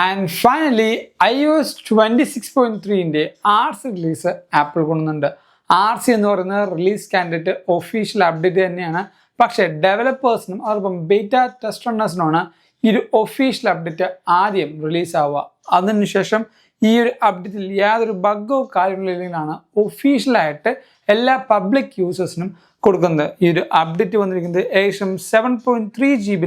And finally iOS 26.3ന്റെ RC release Apple കൊണ്ടുവന്നുണ്ട്. RC എന്ന് പറയുന്നത് റിലീസ് കാൻഡിഡേറ്റ് ഒഫീഷ്യൽ അപ്ഡേറ്റ് തന്നെയാണ്. പക്ഷേ ഡെവലപ്പേഴ്സിനും അതോടൊപ്പം ബീറ്റ ടെസ്റ്റ് റണ്ണേഴ്സിനുമാണ് ഈ ഒരു ഒഫീഷ്യൽ അപ്ഡേറ്റ് ആദ്യം റിലീസ് ആവുക. അതിനുശേഷം ഈ ഒരു അപ്ഡേറ്റിൽ യാതൊരു ബഗ്ഗോ കാര്യങ്ങളോ ഇല്ലെങ്കിലാണ് ഒഫീഷ്യലായിട്ട് എല്ലാ പബ്ലിക് യൂസേഴ്സിനും കൊടുക്കുന്നത്. ഈ ഒരു അപ്ഡേറ്റ് വന്നിരിക്കുന്നത് ഏകദേശം 7.3 GB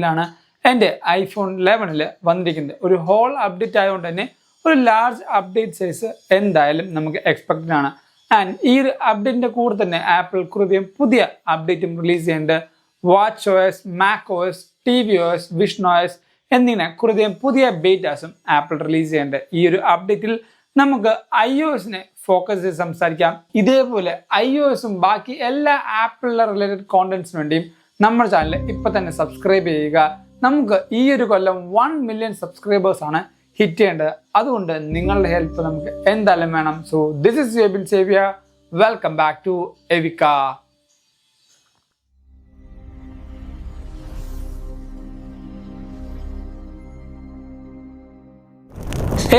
എൻ്റെ iPhone 11 വന്നിരിക്കുന്നത്. ഒരു ഹോൾ അപ്ഡേറ്റ് ആയതുകൊണ്ട് തന്നെ ഒരു ലാർജ് അപ്ഡേറ്റ് സൈസ് എന്തായാലും നമുക്ക് എക്സ്പെക്റ്റഡ് ആണ്. ആൻഡ് ഈ ഒരു അപ്ഡേറ്റിൻ്റെ കൂടെ തന്നെ ആപ്പിൾ കുറേ പുതിയ അപ്ഡേറ്റും റിലീസ് ചെയ്യുന്നുണ്ട്. WatchOS, macOS, tvOS, visionOS എന്നിങ്ങനെ കുറേ പുതിയ ബീറ്റാസും ആപ്പിൾ റിലീസ് ചെയ്യുന്നുണ്ട്. ഈ ഒരു അപ്ഡേറ്റിൽ നമുക്ക് iOSനെ ഫോക്കസ് ചെയ്ത് സംസാരിക്കാം. ഇതേപോലെ iOSും ബാക്കി എല്ലാ ആപ്പിളിലെ റിലേറ്റഡ് കോണ്ടന്റ്സിന് വേണ്ടിയും നമ്മുടെ ചാനൽ ഇപ്പം തന്നെ സബ്സ്ക്രൈബ് ചെയ്യുക. നമുക്ക് ഈ ഒരു കൊല്ലം 1 million സബ്സ്ക്രൈബേഴ്സ് ആണ് ഹിറ്റ് ചെയ്യേണ്ടത്. അതുകൊണ്ട് നിങ്ങളുടെ ഹെൽപ്പ് നമുക്ക് എന്തായാലും വേണം. സോ ദിസ് ഇസ് എബിൻ സേവിയ. വെൽക്കം ബാക്ക് ടു എവിക്ക.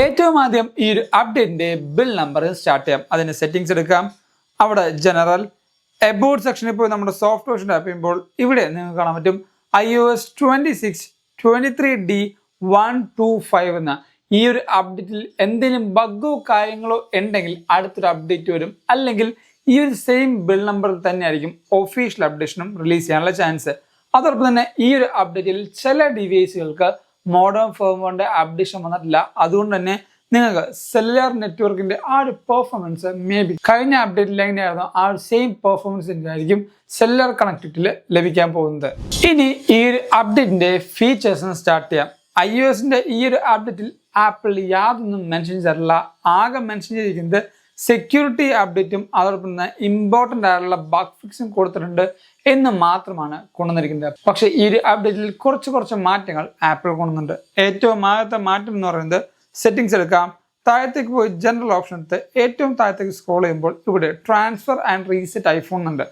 ഏറ്റവും ആദ്യം ഈ ഒരു അപ്ഡേറ്റിന്റെ ബിൽ നമ്പർ സ്റ്റാർട്ട് ചെയ്യാം. അതിന് സെറ്റിംഗ്സ് എടുക്കാം. അവിടെ ജനറൽ എബൌട്ട് സെക്ഷനിൽ പോയി നമ്മുടെ സോഫ്റ്റ് വേർഷൻ ടാപ്പ് ചെയ്യുമ്പോൾ ഇവിടെ നിങ്ങൾക്ക് കാണാൻ പറ്റും iOS 26.23D125 എന്ന ഈ ഒരു അപ്ഡേറ്റിൽ എന്തെങ്കിലും ബഗ്ഗോ കാര്യങ്ങളോ ഉണ്ടെങ്കിൽ അടുത്തൊരു അപ്ഡേറ്റ് വരും. അല്ലെങ്കിൽ ഈ ഒരു സെയിം ബിൽ നമ്പറിൽ തന്നെ ആയിരിക്കും ഒഫീഷ്യൽ അപ്ഡേഷനും റിലീസ് ചെയ്യാനുള്ള ചാൻസ്. അതോടൊപ്പം തന്നെ ഈ ഒരു അപ്ഡേറ്റിൽ ചില ഡിവൈസുകൾക്ക് മോഡേൺ ഫേംവെയറിന്റെ അപ്ഡേഷൻ വന്നിട്ടില്ല. അതുകൊണ്ട് തന്നെ നിങ്ങൾക്ക് സെല്ലുലാർ നെറ്റ്വർക്കിന്റെ ആ ഒരു പെർഫോമൻസ് മേ ബി കഴിഞ്ഞ അപ്ഡേറ്റിൽ എങ്ങനെയായിരുന്നു ആ ഒരു സെയിം പെർഫോമൻസ് ആയിരിക്കും സെല്ലുലാർ കണക്ടിവിറ്റിയിൽ ലഭിക്കാൻ പോകുന്നത്. ഇനി ഈ ഒരു അപ്ഡേറ്റിന്റെ ഫീച്ചേഴ്സ് സ്റ്റാർട്ട് ചെയ്യാം. iOSന്റെ ഈ ഒരു അപ്ഡേറ്റിൽ ആപ്പിൾ യാതൊന്നും മെൻഷൻ ചെയ്തിട്ടില്ല. ആകെ മെൻഷൻ ചെയ്തിരിക്കുന്നത് സെക്യൂരിറ്റി അപ്ഡേറ്റും അതോടൊപ്പം തന്നെ ഇമ്പോർട്ടൻ്റ് ആയിട്ടുള്ള ബഗ് ഫിക്സും കൊടുത്തിട്ടുണ്ട് എന്ന് മാത്രമാണ് കൊണ്ടുവന്നിരിക്കുന്നത്. പക്ഷേ ഈ ഒരു അപ്ഡേറ്റിൽ കുറച്ച് മാറ്റങ്ങൾ ആപ്പിൾ കൊണ്ടുവന്നുണ്ട്. ഏറ്റവും ആദ്യത്തെ മാറ്റം എന്ന് പറയുന്നത് സെറ്റിംഗ്സ് എടുക്കാം. താഴത്തേക്ക് പോയി ജനറൽ ഓപ്ഷൻ എടുത്ത് ഏറ്റവും താഴത്തേക്ക് സ്ക്രോൾ ചെയ്യുമ്പോൾ ഇവിടെ ട്രാൻസ്ഫർ ആൻഡ് റീസെറ്റ് ഐഫോൺ ഉണ്ട്.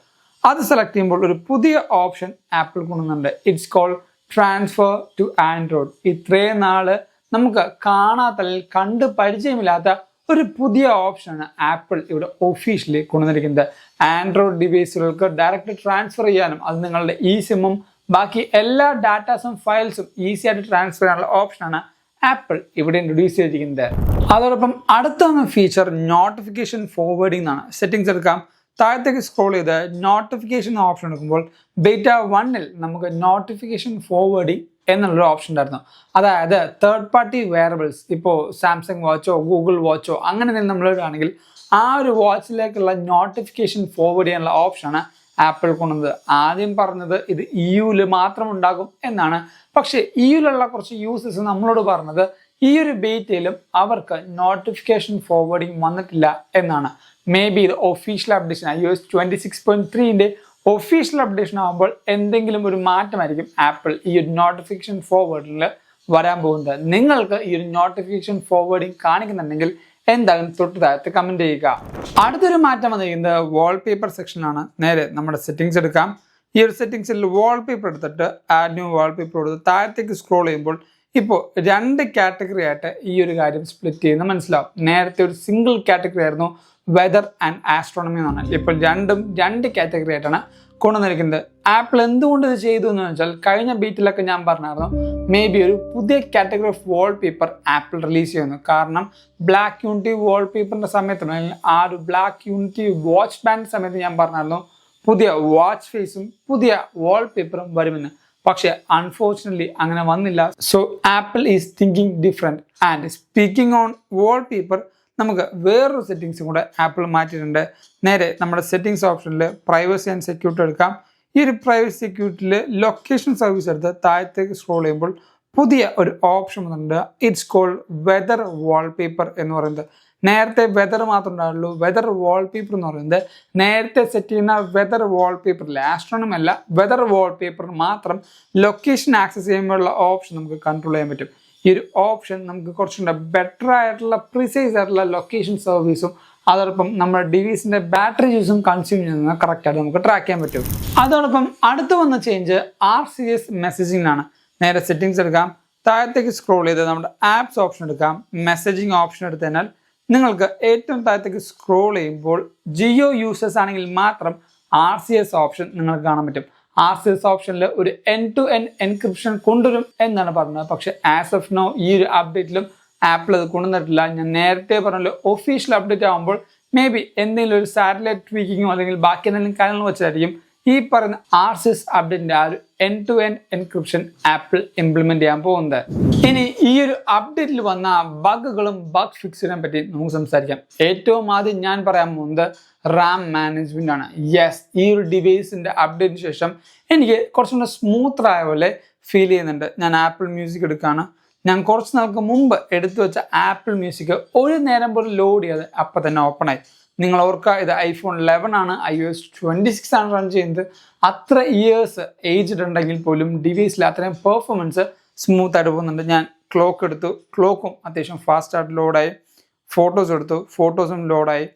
അത് സെലക്ട് ചെയ്യുമ്പോൾ ഒരു പുതിയ ഓപ്ഷൻ ആപ്പിൾ കൊണ്ടുവന്നുണ്ട്. It's called transfer to Android. ഇത്രയും നാള് നമുക്ക് കാണാത്ത കണ്ട് പരിചയമില്ലാത്ത ഒരു പുതിയ ഓപ്ഷനാണ് ആപ്പിൾ ഇവിടെ ഒഫീഷ്യലി കൊണ്ടുവന്നിരിക്കുന്നത്. ആൻഡ്രോയിഡ് ഡിവൈസുകൾക്ക് ഡയറക്റ്റ് ട്രാൻസ്ഫർ ചെയ്യാനും അത് നിങ്ങളുടെ സിമ്മും ബാക്കി എല്ലാ ഡാറ്റാസും ഫയൽസും ഈസി ആയിട്ട് ട്രാൻസ്ഫർ ചെയ്യാനുള്ള ഓപ്ഷനാണ് ആപ്പിൾ ഇവിടെ ഇൻട്രൊഡ്യൂസ് ചെയ്തിരിക്കുന്നത്. അതോടൊപ്പം അടുത്ത ഫീച്ചർ നോട്ടിഫിക്കേഷൻ ഫോർവേഡിംഗ് എന്നാണ്. സെറ്റിംഗ്സ് എടുക്കാം. താഴത്തേക്ക് സ്ക്രോൾ ചെയ്ത് നോട്ടിഫിക്കേഷൻ ഓപ്ഷൻ എടുക്കുമ്പോൾ ബീറ്റ 1ൽ നമുക്ക് നോട്ടിഫിക്കേഷൻ ഫോർവേഡിംഗ് എന്നുള്ളൊരു ഓപ്ഷൻ ഉണ്ടായിരുന്നു. അതായത് തേർഡ് പാർട്ടി വെയറബിൾസ്, ഇപ്പോൾ സാംസങ് വാച്ചോ ഗൂഗിൾ വാച്ചോ അങ്ങനെ എന്തെങ്കിലും നമ്മളിടുകയാണെങ്കിൽ ആ ഒരു വാച്ചിലേക്കുള്ള നോട്ടിഫിക്കേഷൻ ഫോർവേഡ് ചെയ്യാനുള്ള ഓപ്ഷനാണ് ആപ്പിൾ കൊണ്ടുവന്നത്. ആദ്യം പറഞ്ഞത് ഇത് EU-ൽ മാത്രം ഉണ്ടാകും എന്നാണ്. പക്ഷേ EU-ലുള്ള കുറച്ച് യൂസേഴ്സ് നമ്മളോട് പറഞ്ഞത് ഈ ഒരു ബീറ്റയിലും അവർക്ക് നോട്ടിഫിക്കേഷൻ ഫോർവേഡിങ് വന്നിട്ടില്ല എന്നാണ്. മേ ബി ഇത് ഒഫീഷ്യൽ അപ്ഡേഷൻ iOS 26.3ന്റെ ഒഫീഷ്യൽ അപ്ഡേഷൻ ആകുമ്പോൾ എന്തെങ്കിലും ഒരു മാറ്റമായിരിക്കും ആപ്പിൾ ഈ ഒരു നോട്ടിഫിക്കേഷൻ ഫോർവേഡിൽ വരാൻ പോകുന്നത്. നിങ്ങൾക്ക് ഈ ഒരു നോട്ടിഫിക്കേഷൻ ഫോർവേഡിങ് കാണിക്കുന്നുണ്ടെങ്കിൽ എന്തായാലും തൊട്ട് താഴത്ത് കമൻറ്റ് ചെയ്യുക. അടുത്തൊരു മാറ്റം വന്നിരിക്കുന്നത് വാൾപേപ്പർ സെക്ഷനാണ്. നേരെ നമ്മുടെ സെറ്റിംഗ്സ് എടുക്കാം. ഈ ഒരു സെറ്റിംഗ്സിൽ വാൾപേപ്പർ എടുത്തിട്ട് ആഡ് ന്യൂ വാൾപേപ്പർ കൊടുത്ത് താഴത്തേക്ക് സ്ക്രോൾ ചെയ്യുമ്പോൾ ഇപ്പോൾ 2 കാറ്റഗറി ആയിട്ട് ഈ ഒരു കാര്യം സ്പ്ലിറ്റ് ചെയ്യുന്നത് മനസ്സിലാവും. നേരത്തെ ഒരു സിംഗിൾ കാറ്റഗറി ആയിരുന്നു വെതർ ആൻഡ് ആസ്ട്രോണമി എന്നാണ്. ഇപ്പോൾ 2 കാറ്റഗറി ആയിട്ടാണ് കൊണ്ടുവന്നിരിക്കുന്നത്. ആപ്പിൾ എന്തുകൊണ്ട് ഇത് ചെയ്തു എന്ന് വെച്ചാൽ കഴിഞ്ഞ ബീറ്റിലൊക്കെ ഞാൻ പറഞ്ഞായിരുന്നു മേ ബി ഒരു പുതിയ category of wallpaper apple release ചെയ്യുന്നു. കാരണം ബ്ലാക്ക് യൂണിറ്റി വാൾപേപ്പറിന്റെ സമയത്ത് ആ ഒരു ബ്ലാക്ക് യൂണിറ്റി വാച്ച് ബാൻഡ് സമയത്ത് ഞാൻ പറഞ്ഞായിരുന്നു പുതിയ വാച്ച് ഫേസും പുതിയ വാൾപേപ്പറും വരുമെന്ന്. പക്ഷേ അൺഫോർച്ചുനേറ്റ്ലി അങ്ങനെ വന്നില്ല. So apple is thinking different. And speaking on wallpaper നമുക്ക് വേറൊരു സെറ്റിംഗ്സും കൂടെ ആപ്പിൾ മാറ്റിയിട്ടുണ്ട്. നേരെ നമ്മുടെ സെറ്റിംഗ്സ് ഓപ്ഷനിൽ പ്രൈവസി ആൻഡ് സെക്യൂരിറ്റി എടുക്കാം. ഈ ഒരു പ്രൈവസി സെക്യൂരിറ്റിയിൽ ലൊക്കേഷൻ സർവീസ് എടുത്ത് താഴത്തേക്ക് സ്ക്രോൾ ചെയ്യുമ്പോൾ പുതിയ ഒരു ഓപ്ഷൻ വന്നിട്ടുണ്ട്. ഇറ്റ്സ് കോൾഡ് വെതർ വാൾപേപ്പർ എന്ന് പറയുന്നത്. നേരത്തെ വെതർ മാത്രമേ ഉണ്ടാവുള്ളൂ. വെതർ വാൾപേപ്പർ എന്ന് പറയുന്നത് നേരത്തെ സെറ്റ് ചെയ്യുന്ന വെതർ വാൾപേപ്പറിൽ ആസ്ട്രോണമി അല്ല, വെതർ വാൾപേപ്പർ മാത്രം ലൊക്കേഷൻ ആക്സസ് ചെയ്യുമ്പോഴുള്ള ഓപ്ഷൻ നമുക്ക് കൺട്രോൾ ചെയ്യാൻ പറ്റും. ഈ ഒരു ഓപ്ഷൻ നമുക്ക് കുറച്ചുകൂടെ ബെറ്റർ ആയിട്ടുള്ള പ്രിസൈസ് ആയിട്ടുള്ള ലൊക്കേഷൻ സർവീസും അതോടൊപ്പം നമ്മുടെ ഡിവൈസിന്റെ ബാറ്ററി യൂസും കൺസ്യൂം ചെയ്യുന്നത് കറക്റ്റായിട്ട് നമുക്ക് ട്രാക്ക് ചെയ്യാൻ പറ്റും. അതോടൊപ്പം അടുത്ത് വന്ന ചേഞ്ച് RCS മെസ്സേജിംഗ് ആണ്. നേരെ സെറ്റിംഗ്സ് എടുക്കാം. താഴത്തേക്ക് സ്ക്രോൾ ചെയ്ത് നമ്മുടെ ആപ്സ് ഓപ്ഷൻ എടുക്കാം. മെസ്സേജിങ് ഓപ്ഷൻ എടുത്തു കഴിഞ്ഞാൽ നിങ്ങൾക്ക് ഏറ്റവും താഴത്തേക്ക് സ്ക്രോൾ ചെയ്യുമ്പോൾ ജിയോ യൂസേഴ്സ് ആണെങ്കിൽ മാത്രം RCS ഓപ്ഷൻ നിങ്ങൾക്ക് കാണാൻ പറ്റും. RCS ഓപ്ഷനിൽ ഒരു എൻഡ് ടു എൻഡ് എൻക്രിപ്ഷൻ കൊണ്ടുവരും എന്നാണ് പറഞ്ഞത്. പക്ഷെ ആസ് ഓഫ് നോ ഈ ഒരു അപ്ഡേറ്റിലും ആപ്പിൾ അത് കൊണ്ടുവന്നിട്ടില്ല. ഞാൻ നേരത്തെ പറഞ്ഞല്ലോ ഒഫീഷ്യൽ അപ്ഡേറ്റ് ആകുമ്പോൾ മേ ബി എന്തെങ്കിലും ഒരു സാറ്റലൈറ്റ് ട്വീക്കിങ്ങോ അല്ലെങ്കിൽ ബാക്കി എന്തെങ്കിലും കാര്യങ്ങൾ വെച്ചായിരിക്കും ഈ പറയുന്ന RCS അപ്ഡേറ്റിന്റെ ആ ഒരു end to end encryption Apple implement ചെയ്യാൻ പോകുന്നത്. ഇനി ഈ ഒരു അപ്ഡേറ്റിൽ വന്ന ബഗുകളും ബഗ് ഫിക്സിനെ പറ്റി നമുക്ക് സംസാരിക്കാം. ഏറ്റവും ആദ്യം ഞാൻ പറയാൻ പോകുന്നത് റാം മാനേജ്മെന്റ് ആണ്. യെസ്, ഈ ഒരു ഡിവൈസിന്റെ അപ്ഡേറ്റിന് ശേഷം എനിക്ക് കുറച്ചുകൂടെ സ്മൂത്ത് ആയ പോലെ ഫീൽ ചെയ്യുന്നുണ്ട്. ഞാൻ ആപ്പിൾ മ്യൂസിക് എടുക്കുകയാണ്. ഞാൻ കുറച്ച് നാൾക്ക് മുമ്പ് എടുത്തു വെച്ച ആപ്പിൾ മ്യൂസിക് ഒരു നേരം പോലും ലോഡ് ചെയ്യാതെ അപ്പം തന്നെ ഓപ്പണായി. നിങ്ങൾ ഓർക്കുക, ഇത് iPhone 11 ആണ്, iOS 26 ആണ് റൺ ചെയ്യുന്നത്. അത്ര ഇയേഴ്സ് ഏജ്ഡ് ഉണ്ടെങ്കിൽ പോലും ഡിവൈസിൽ അത്രയും പെർഫോമൻസ് സ്മൂത്ത് ആയിട്ട് പോകുന്നുണ്ട്. ഞാൻ ക്ലോക്ക് എടുത്തു, ക്ലോക്കും അത്യാവശ്യം ഫാസ്റ്റ് ആയിട്ട് ലോഡായി. ഫോട്ടോസ് എടുത്തു, ഫോട്ടോസും ലോഡായി.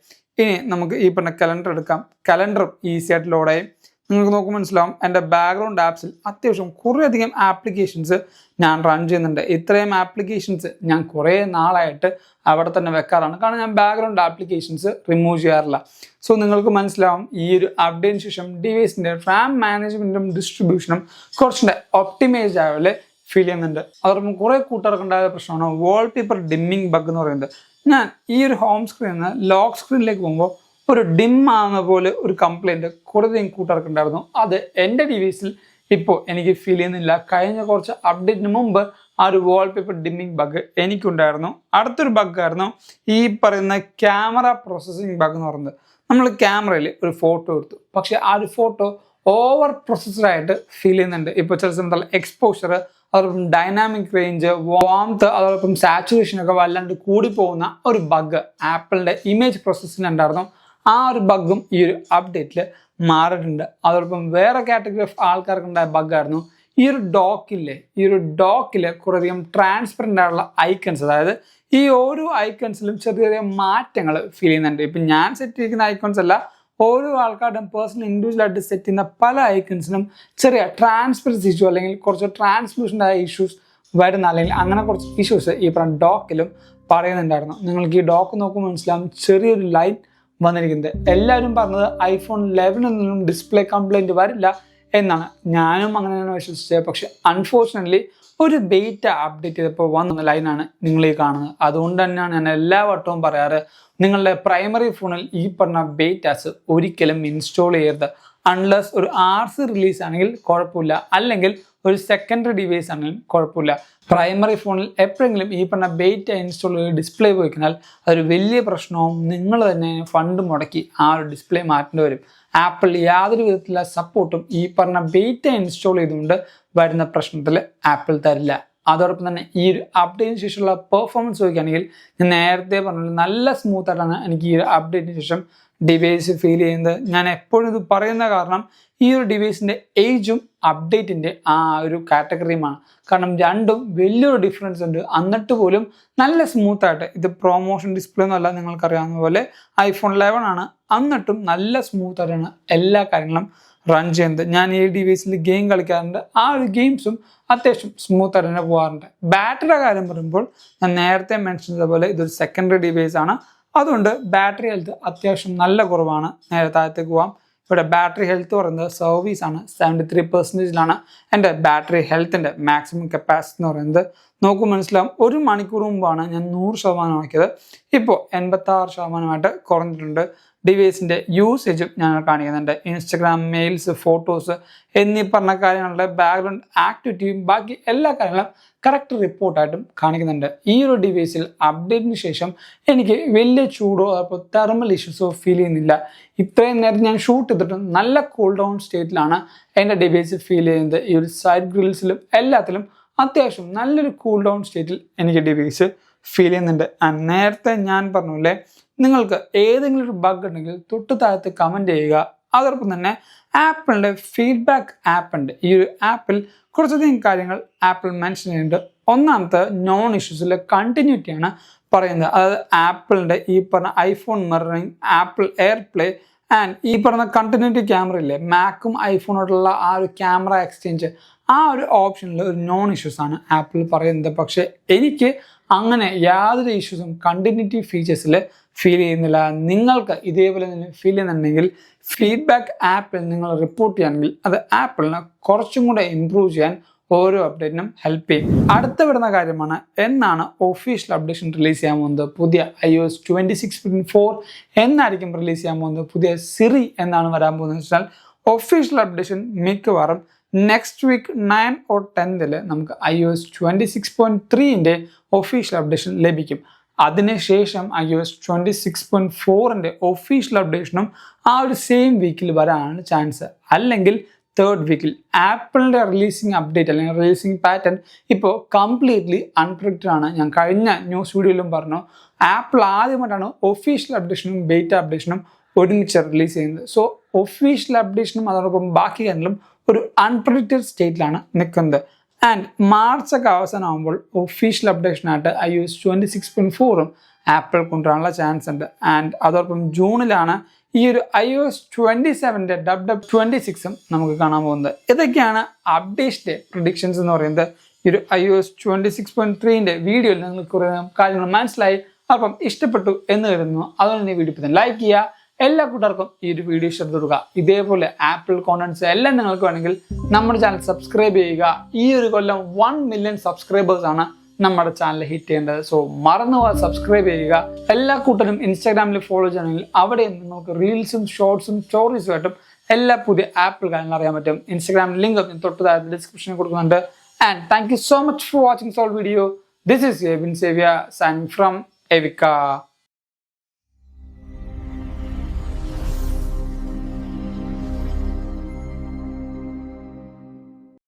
ഇനി നമുക്ക് ഈ പറഞ്ഞ കലണ്ടർ എടുക്കാം, കലണ്ടറും ഈസി ആയിട്ട് ലോഡായി. നിങ്ങൾക്ക് നോക്കുമ്പോൾ മനസ്സിലാവും എൻ്റെ ബാക്ക്ഗ്രൗണ്ട് ആപ്സിൽ അത്യാവശ്യം കുറേയധികം ആപ്ലിക്കേഷൻസ് ഞാൻ റൺ ചെയ്യുന്നുണ്ട്. ഇത്രയും ആപ്ലിക്കേഷൻസ് ഞാൻ കുറേ നാളായിട്ട് അവിടെ തന്നെ വെക്കാറാണ്. കാരണം ഞാൻ ബാക്ക്ഗ്രൗണ്ട് ആപ്ലിക്കേഷൻസ് റിമൂവ് ചെയ്യാറില്ല. സോ നിങ്ങൾക്ക് മനസ്സിലാവും ഈ ഒരു അപ്ഡേറ്റിന് ശേഷം ഡിവൈസിൻ്റെ റാം മാനേജ്മെൻറ്റും ഡിസ്ട്രിബ്യൂഷനും കുറച്ചുകൂടെ ഒപ്റ്റിമൈസ്ഡ് ആയ പോലെ ഫീൽ ചെയ്യുന്നുണ്ട്. അതോടൊപ്പം കുറേ കൂട്ടുകാർക്കുണ്ടായ പ്രശ്നമാണ് വാൾപേപ്പർ ഡിമ്മിങ് ബഗ് എന്ന് പറയുന്നത്. ഞാൻ ഈ ഒരു ഹോം സ്ക്രീനിൽ നിന്ന് ലോക്ക് സ്ക്രീനിലേക്ക് പോകുമ്പോൾ ഒരു ഡിം ആകുന്ന പോലെ ഒരു കംപ്ലൈൻറ്റ് കുറേയധികം കൂട്ടുകാർക്കുണ്ടായിരുന്നു. അത് എൻ്റെ ഡിവൈസിൽ ഇപ്പോൾ എനിക്ക് ഫീൽ ചെയ്യുന്നില്ല. കഴിഞ്ഞ കുറച്ച് അപ്ഡേറ്റിന് മുമ്പ് ആ ഒരു വാൾപേപ്പർ ഡിമ്മിങ് ബഗ് എനിക്കുണ്ടായിരുന്നു. അടുത്തൊരു ബഗ്ഗായിരുന്നു ഈ പറയുന്ന ക്യാമറ പ്രോസസ്സിങ് ബഗ് എന്ന് പറയുന്നത്. നമ്മൾ ക്യാമറയിൽ ഒരു ഫോട്ടോ എടുത്തു, പക്ഷേ ആ ഒരു ഫോട്ടോ ഓവർ പ്രോസസ്സറായിട്ട് ഫീൽ ചെയ്യുന്നുണ്ട്. ഇപ്പോൾ ചില സമയത്തുള്ള എക്സ്പോഷർ, അതോടൊപ്പം ഡൈനാമിക് റേഞ്ച്, വാംത്ത്, അതോടൊപ്പം സാച്ചുറേഷൻ ഒക്കെ വല്ലാണ്ട് കൂടിപ്പോകുന്ന ഒരു ബഗ് ആപ്പിളിൻ്റെ ഇമേജ് പ്രോസസ്സിന് ഉണ്ടായിരുന്നു. ആ ഒരു ബഗ്ഗും ഈ ഒരു അപ്ഡേറ്റിൽ മാറിയിട്ടുണ്ട്. അതോടൊപ്പം വേറെ കാറ്റഗറി ഓഫ് ആൾക്കാർക്കുണ്ടായ ബഗ്ഗായിരുന്നു ഈ ഒരു ഡോക്കിൽ കുറേയധികം ട്രാൻസ്പെറൻ്റ് ആയിട്ടുള്ള ഐക്കൺസ്, അതായത് ഈ ഓരോ ഐക്കൺസിലും ചെറിയ ചെറിയ മാറ്റങ്ങൾ ഫീൽ ചെയ്യുന്നുണ്ട്. ഇപ്പം ഞാൻ സെറ്റ് ചെയ്തിരിക്കുന്ന ഐക്കൺസ് അല്ല, ഓരോ ആൾക്കാരുടെയും പേഴ്സണൽ ഇൻഡിവിജ്വലായിട്ട് സെറ്റ് ചെയ്യുന്ന പല ഐക്കൺസിനും ചെറിയ ട്രാൻസ്പെറൻസി ഇഷ്യൂ അല്ലെങ്കിൽ കുറച്ച് ട്രാൻസ്മിഷൻ്റെ ഇഷ്യൂസ് വരുന്ന, അല്ലെങ്കിൽ അങ്ങനെ കുറച്ച് ഇഷ്യൂസ് ഈ പറഞ്ഞ ഡോക്കിലും പറയുന്നുണ്ടായിരുന്നു. നിങ്ങൾക്ക് ഈ ഡോക്ക് നോക്കുമ്പോൾ മനസ്സിലാവും ചെറിയൊരു ലൈറ്റ് വന്നിരിക്കുന്നത്. എല്ലാവരും പറഞ്ഞത് iPhone 11 നിന്നും ഡിസ്പ്ലേ കംപ്ലൈൻറ്റ് വരില്ല എന്നാണ്. ഞാനും അങ്ങനെയാണ് വിശ്വസിച്ചത്. പക്ഷെ അൺഫോർച്ചുനേറ്റ്ലി ഒരു ബീറ്റ അപ്ഡേറ്റ് ചെയ്തപ്പോൾ വന്ന ലൈനാണ് നിങ്ങൾ ഈ കാണുന്നത്. അതുകൊണ്ട് തന്നെയാണ് ഞാൻ എല്ലാ വട്ടവും പറയാറ്, നിങ്ങളുടെ പ്രൈമറി ഫോണിൽ ഈ പറഞ്ഞ ബീറ്റാസ് ഒരിക്കലും ഇൻസ്റ്റാൾ ചെയ്യരുത്. അൺലെസ് ഒരു RC റിലീസ് ആണെങ്കിൽ കുഴപ്പമില്ല, അല്ലെങ്കിൽ ഒരു സെക്കൻഡറി ഡിവൈസ് ആണെങ്കിലും കുഴപ്പമില്ല. പ്രൈമറി ഫോണിൽ എപ്പോഴെങ്കിലും ഈ പറഞ്ഞ ബീറ്റ ഇൻസ്റ്റാൾ ചെയ്ത് ഡിസ്പ്ലേ പോയി കഴിഞ്ഞാൽ അതൊരു വലിയ പ്രശ്നവും നിങ്ങൾ തന്നെ ഫണ്ട് മുടക്കി ആ ഒരു ഡിസ്പ്ലേ മാറ്റേണ്ടി വരും. ആപ്പിൾ യാതൊരു വിധത്തിലുള്ള സപ്പോർട്ടും ഈ പറഞ്ഞ ബീറ്റ ഇൻസ്റ്റാൾ ചെയ്തുകൊണ്ട് വരുന്ന പ്രശ്നത്തിൽ ആപ്പിൾ തരില്ല. അതോടൊപ്പം തന്നെ ഈ ഒരു അപ്ഡേറ്റിന് ശേഷമുള്ള പെർഫോമൻസ് നോക്കുകയാണെങ്കിൽ ഞാൻ നേരത്തെ പറഞ്ഞത് നല്ല സ്മൂത്ത് ആയിട്ടാണ് എനിക്ക് ഈ ഒരു അപ്ഡേറ്റിന് ശേഷം ഡിവൈസ് ഫീൽ ചെയ്യുന്നത്. ഞാൻ എപ്പോഴും ഇത് പറയുന്ന കാരണം ഈ ഒരു ഡിവൈസിൻ്റെ ഏജും അപ്ഡേറ്റിൻ്റെ ആ ഒരു കാറ്റഗറിയുമാണ്. കാരണം രണ്ടും വലിയൊരു ഡിഫറൻസ് ഉണ്ട്. എന്നിട്ട് പോലും നല്ല സ്മൂത്തായിട്ട്, ഇത് പ്രൊമോഷൻ ഡിസ്പ്ലേ ഒന്നും അല്ല, നിങ്ങൾക്കറിയാവുന്ന പോലെ iPhone 11 ആണ്, എന്നിട്ടും നല്ല സ്മൂത്തായിട്ടാണ് എല്ലാ കാര്യങ്ങളും റൺ ചെയ്യുന്നത്. ഞാൻ ഈ ഡിവൈസിൽ ഗെയിം കളിക്കാറുണ്ട്, ആ ഒരു ഗെയിംസും അത്യാവശ്യം സ്മൂത്തായിട്ട് തന്നെ പോകാറുണ്ട്. ബാറ്ററിയുടെ കാര്യം പറയുമ്പോൾ ഞാൻ നേരത്തെ മെൻഷൻ ചെയ്ത പോലെ ഇതൊരു സെക്കൻഡറി ഡിവൈസ് ആണ്. അതുകൊണ്ട് ബാറ്ററി ഹെൽത്ത് അത്യാവശ്യം നല്ല കുറവാണ്. നേരെ താഴത്തേക്ക് പോകാം. ഇവിടെ ബാറ്ററി ഹെൽത്ത് പറയുന്നത് സർവീസാണ്, 73%. എൻ്റെ ബാറ്ററി ഹെൽത്തിൻ്റെ മാക്സിമം കപ്പാസിറ്റി എന്ന് പറയുന്നത് നോക്കും മനസ്സിലാവും. 1 മണിക്കൂർ മുമ്പാണ് ഞാൻ 100% ആക്കിയത്, ഇപ്പോൾ 86% കുറഞ്ഞിട്ടുണ്ട്. ഡിവൈസിൻ്റെ യൂസേജും ഞങ്ങൾ കാണിക്കുന്നുണ്ട്. ഇൻസ്റ്റഗ്രാം, മെയിൽസ്, ഫോട്ടോസ് എന്നീ പറഞ്ഞ കാര്യങ്ങളുടെ ബാക്ക്ഗ്രൗണ്ട് ആക്ടിവിറ്റിയും ബാക്കി എല്ലാ കാര്യങ്ങളും കറക്റ്റ് റിപ്പോർട്ടായിട്ടും കാണിക്കുന്നുണ്ട്. ഈ ഒരു ഡിവൈസിൽ അപ്ഡേറ്റിന് ശേഷം എനിക്ക് വലിയ ചൂടോ അപ്പോൾ തെർമൽ ഇഷ്യൂസോ ഫീൽ ചെയ്യുന്നില്ല. ഇത്രയും നേരം ഞാൻ ഷൂട്ട് ചെയ്തിട്ടും നല്ല കൂൾ ഡൗൺ സ്റ്റേറ്റിലാണ് എൻ്റെ ഡിവൈസ് ഫീൽ ചെയ്യുന്നത്. ഈ ഒരു സൈഡ് ഗ്രിൽസിലും എല്ലാത്തിലും അത്യാവശ്യം നല്ലൊരു കൂൾ ഡൗൺ സ്റ്റേറ്റിൽ എനിക്ക് ഡിവൈസ് ഫീൽ ചെയ്യുന്നുണ്ട്. നേരത്തെ ഞാൻ പറഞ്ഞ നിങ്ങൾക്ക് ഏതെങ്കിലും ഒരു ബഗ് ഉണ്ടെങ്കിൽ തൊട്ട് താഴത്ത് കമൻറ്റ് ചെയ്യുക. അതോടൊപ്പം തന്നെ ആപ്പിളിൻ്റെ ഫീഡ്ബാക്ക് ആപ്പ് ഉണ്ട്. ഈ ഒരു ആപ്പിൽ കുറച്ചധികം കാര്യങ്ങൾ ആപ്പിൾ മെൻഷൻ ചെയ്യുന്നുണ്ട്. ഒന്നാമത്തെ നോൺ ഇഷ്യൂസിലെ കണ്ടിന്യൂറ്റിയാണ് പറയുന്നത്. അതായത് ആപ്പിളിൻ്റെ ഈ പറഞ്ഞ iPhone mirroring, apple air play, and ഈ പറഞ്ഞ കണ്ടിന്യൂറ്റി ക്യാമറ ഇല്ലേ, മാക്കും ഐഫോണോട്ടുള്ള ആ ഒരു ക്യാമറ എക്സ്ചേഞ്ച്, ആ ഒരു ഓപ്ഷനിൽ ഒരു നോൺ ഇഷ്യൂസ് ആണ് ആപ്പിൾ പറയുന്നത്. പക്ഷേ എനിക്ക് അങ്ങനെ യാതൊരു ഇഷ്യൂസും കണ്ടിന്യൂറ്റി ഫീച്ചേഴ്സിൽ ഫീൽ ചെയ്യുന്നില്ല. നിങ്ങൾക്ക് ഇതേപോലെ തന്നെ ഫീൽ ചെയ്യുന്നുണ്ടെങ്കിൽ ഫീഡ്ബാക്ക് ആപ്പിൽ നിങ്ങൾ റിപ്പോർട്ട് ചെയ്യുകയാണെങ്കിൽ അത് ആപ്പിളിനെ കുറച്ചും കൂടെ ഇമ്പ്രൂവ് ചെയ്യാൻ ഓരോ അപ്ഡേറ്റിനും ഹെൽപ്പ് ചെയ്യും. അടുത്ത വരുന്ന കാര്യമാണ് എന്നാണ് ഒഫീഷ്യൽ അപ്ഡേഷൻ റിലീസ് ചെയ്യാൻ പോകുന്നത്. പുതിയ iOS 26.4 എന്നായിരിക്കും റിലീസ് ചെയ്യാൻ പോകുന്നത്. പുതിയ സിറി എന്നാണ് വരാൻ പോകുന്നത് വെച്ചാൽ ഒഫീഷ്യൽ അപ്ഡേഷൻ മിക്കവാറും നെക്സ്റ്റ് വീക്ക് 9 or 10 നമുക്ക് iOS 26.3 ഒഫീഷ്യൽ അപ്ഡേഷൻ ലഭിക്കും. അതിനുശേഷം iOS 26.4 ഒഫീഷ്യൽ അപ്ഡേഷനും ആ ഒരു സെയിം വീക്കിൽ വരാനാണ് ചാൻസ്. അല്ലെങ്കിൽ തേർഡ് വീക്കിൽ. ആപ്പിളിൻ്റെ റിലീസിങ് അപ്ഡേറ്റ് അല്ലെങ്കിൽ റിലീസിങ് പാറ്റേൺ ഇപ്പോൾ കംപ്ലീറ്റ്ലി അൺപ്രഡിക്റ്റഡ് ആണ്. ഞാൻ കഴിഞ്ഞ ന്യൂസ് വീഡിയോയിലും പറഞ്ഞു, ആപ്പിൾ ആദ്യമായിട്ടാണ് ഒഫീഷ്യൽ അപ്ഡേഷനും ബീറ്റ അപ്ഡേഷനും ഒരുമിച്ച് റിലീസ് ചെയ്യുന്നത്. സോ ഒഫീഷ്യൽ അപ്ഡേഷനും അതോടൊപ്പം ബാക്കി കാര്യങ്ങളും ഒരു അൺപ്രഡിക്റ്റഡ് സ്റ്റേറ്റിലാണ് നിൽക്കുന്നത്. ആൻഡ് മാർച്ച് ഒക്കെ അവസാനമാകുമ്പോൾ ഒഫീഷ്യൽ അപ്ഡേഷനായിട്ട് iOS 26.4 ആപ്പിൾ കൊണ്ടുവരാനുള്ള ചാൻസ് ഉണ്ട്. ആൻഡ് അതോടൊപ്പം ജൂണിലാണ് ഈ ഒരു iOS 27 WW26 നമുക്ക് കാണാൻ പോകുന്നത്. ഇതൊക്കെയാണ് അപ്ഡേഷൻ്റെ പ്രിഡിക്ഷൻസ് എന്ന് പറയുന്നത്. ഈ ഒരു iOS 26.3 വീഡിയോയിൽ നിങ്ങൾക്ക് കുറേ കാര്യങ്ങൾ മനസ്സിലായി, അപ്പം ഇഷ്ടപ്പെട്ടു എന്ന് കരുതുന്നു. അതുകൊണ്ട് ഈ വീഡിയോ ഇപ്പം ലൈക്ക് ചെയ്യുക. എല്ലാ കൂട്ടുകാർക്കും ഈ ഒരു വീഡിയോ ഇഷ്ടപ്പെടുക. ഇതേപോലെ ആപ്പിൾ കോണ്ടന്റ്സ് എല്ലാം നിങ്ങൾക്ക് വേണമെങ്കിൽ നമ്മുടെ ചാനൽ സബ്സ്ക്രൈബ് ചെയ്യുക. ഈ ഒരു കൊല്ലം 1 million സബ്സ്ക്രൈബേഴ്സ് ആണ് നമ്മുടെ ചാനൽ ഹിറ്റ് ചെയ്യേണ്ടത്. സോ മറന്നുപോകാതെ സബ്സ്ക്രൈബ് ചെയ്യുക. എല്ലാ കൂട്ടരും ഇൻസ്റ്റാഗ്രാമിൽ ഫോളോ ചെയ്യണമെങ്കിൽ അവിടെ നിങ്ങൾക്ക് റീൽസും ഷോർട്സും സ്റ്റോറീസും ആയിട്ടും എല്ലാ പുതിയ ആപ്പിൾ കാര്യങ്ങൾ അറിയാൻ പറ്റും. ഇൻസ്റ്റാഗ്രാം ലിങ്ക് തൊട്ട് താഴെ ഡിസ്ക്രിപ്ഷനിൽ കൊടുക്കുന്നുണ്ട്. And thank you so much for watching സോൾ വീഡിയോ. ദിസ് ഈസ് എവിൻ സേവ്യ സൈനിങ് ഫ്രം എവിക്ക.